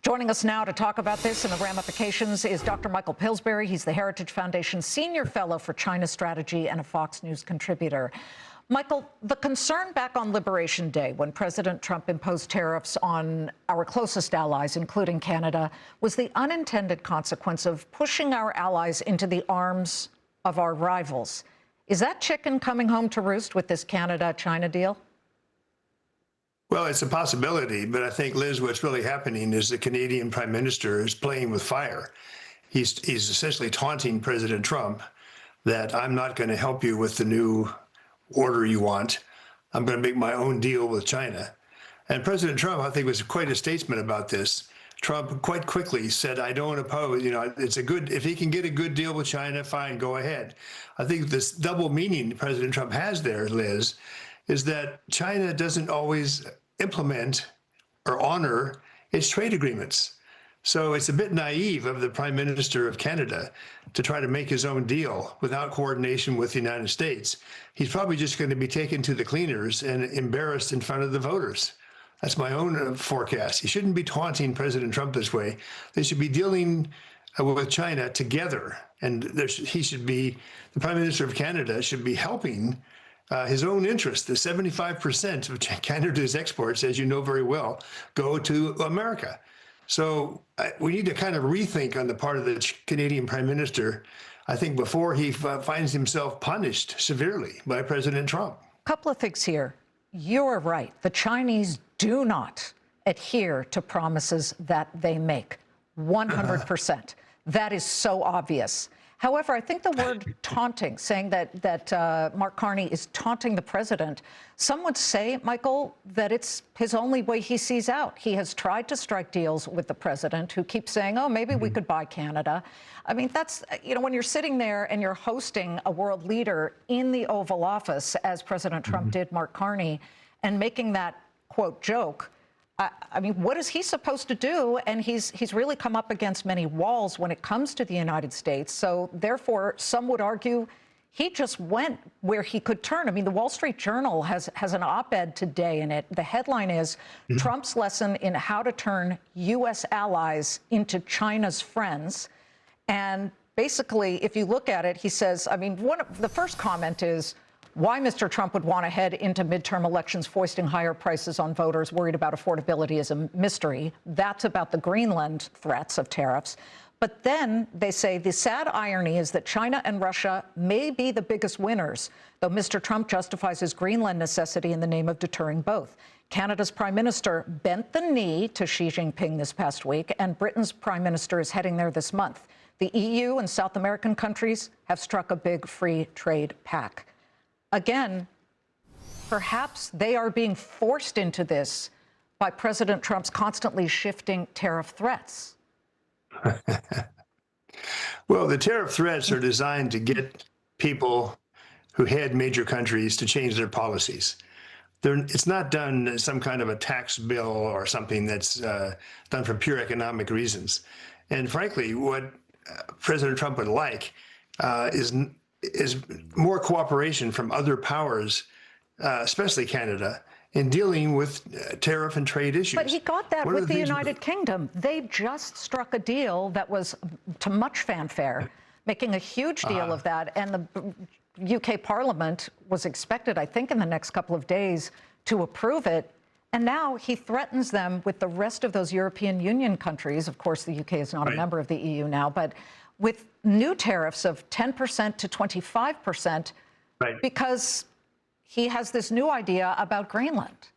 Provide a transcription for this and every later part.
Joining us now to talk about this and the ramifications is Dr. Michael Pillsbury. He's the Heritage Foundation Senior Fellow for China Strategy and a Fox News contributor. Michael, the concern back on Liberation Day, when President Trump imposed tariffs on our closest allies, including Canada, was the unintended consequence of pushing our allies into the arms of our rivals. Is that chicken coming home to roost with this Canada-China deal? Well, it's a possibility, but I think, Liz, what's really happening is the Canadian Prime Minister is playing with fire. He's essentially taunting President Trump that I'm not going to help you with the new order you want. I'm going to make my own deal with China. And President Trump, I think, was quite a statesman about this. Trump quite quickly said, I don't oppose, it's a good, if he can get a good deal with China, fine, go ahead. I think this double meaning President Trump has there, Liz, is that China doesn't always implement or honor its trade agreements. So it's a bit naive of the Prime Minister of Canada to try to make his own deal without coordination with the United States. He's probably just going to be taken to the cleaners and embarrassed in front of the voters. That's my own forecast. He shouldn't be taunting President Trump this way. They should be dealing with China together. And the Prime Minister of Canada should be helping his own interest. The 75% of Canada's exports, as you know very well, go to America. So we need to kind of rethink on the part of the Canadian Prime Minister, I think, before he finds himself punished severely by President Trump. A couple of things here. You're right. The Chinese do not adhere to promises that they make. 100%. That is so obvious. However, I think the word taunting, saying that Mark Carney is taunting the president, some would say, Michael, that it's his only way he sees out. He has tried to strike deals with the president, who keeps saying, oh, maybe we could buy Canada. I mean, that's, when you're sitting there and you're hosting a world leader in the Oval Office, as President Trump did Mark Carney, and making that, quote, joke, I mean, what is he supposed to do? And he's really come up against many walls when it comes to the United States. So therefore, some would argue he just went where he could turn. I mean, the Wall Street Journal has an op-ed today in it. The headline is Trump's lesson in how to turn U.S. allies into China's friends. And basically, if you look at it, he says, I mean, the first comment is, why Mr. Trump would want to head into midterm elections foisting higher prices on voters worried about affordability is a mystery. That's about the Greenland threats of tariffs. But then they say the sad irony is that China and Russia may be the biggest winners, though Mr. Trump justifies his Greenland necessity in the name of deterring both. Canada's prime minister bent the knee to Xi Jinping this past week, and Britain's prime minister is heading there this month. The EU and South American countries have struck a big free trade pact. Again, perhaps they are being forced into this by President Trump's constantly shifting tariff threats. Well, the tariff threats are designed to get people who head major countries to change their policies. It's not done as some kind of a tax bill or something that's done for pure economic reasons. And frankly, what President Trump would like is more cooperation from other powers, especially Canada, in dealing with tariff and trade issues. But he got that with the United Kingdom. They just struck a deal that was to much fanfare, making a huge deal of that. And the UK Parliament was expected, I think, in the next couple of days to approve it. And now he threatens them with the rest of those European Union countries. Of course, the UK is not a member of the EU now, but with new tariffs of 10% to 25%, because he has this new idea about Greenland.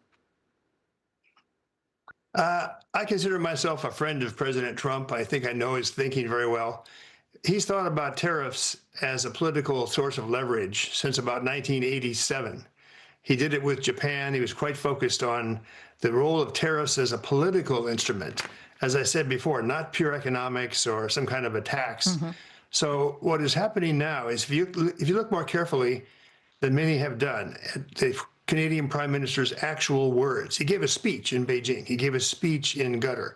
I consider myself a friend of President Trump. I think I know his thinking very well. He's thought about tariffs as a political source of leverage since about 1987. He did it with Japan. He was quite focused on the role of tariffs as a political instrument. As I said before, not pure economics or some kind of a tax. So what is happening now is, if you look more carefully than many have done at the Canadian Prime Minister's actual words, he gave a speech in Beijing. He gave a speech in Qatar.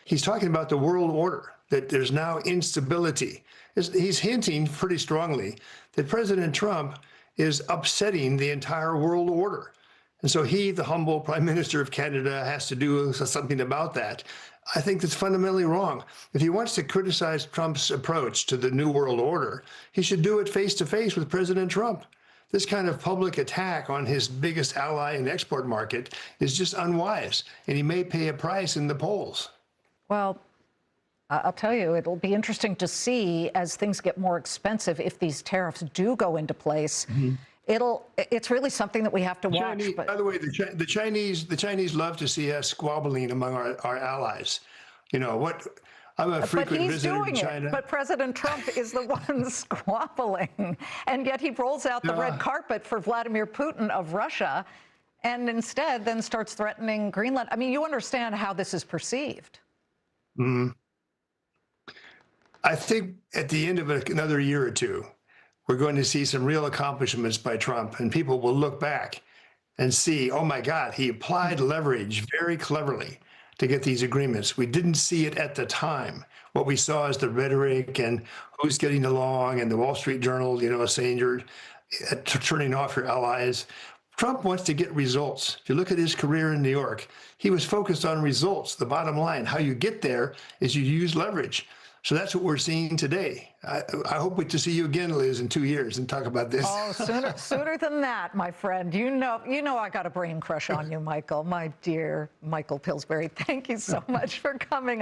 He's talking about the world order, that there's now instability. He's hinting pretty strongly that President Trump is upsetting the entire world order. And so he, the humble Prime Minister of Canada, has to do something about that. I think that's fundamentally wrong. If he wants to criticize Trump's approach to the New World Order, he should do it face to face with President Trump. This kind of public attack on his biggest ally in the export market is just unwise, and he may pay a price in the polls. Well, I'll tell you, it'll be interesting to see as things get more expensive if these tariffs do go into place. It's really something that we have to watch. But by the way, the Chinese love to see us squabbling among our allies. You know what? I'm a frequent visitor to China. But President Trump is the one squabbling, and yet he rolls out the red carpet for Vladimir Putin of Russia, and instead then starts threatening Greenland. I mean, you understand how this is perceived. I think at the end of another year or two, we're going to see some real accomplishments by Trump, and people will look back and see, oh my God, he applied leverage very cleverly to get these agreements. We didn't see it at the time. What we saw is the rhetoric and who's getting along, and the Wall Street Journal, you know, saying you're turning off your allies. Trump wants to get results. If you look at his career in New York, he was focused on results. The bottom line, how you get there is you use leverage. So that's what we're seeing today. I hope to see you again, Liz, in 2 years and talk about this. Oh, sooner than that, my friend. You know I got a brain crush on you, Michael. My dear Michael Pillsbury, thank you so much for coming on.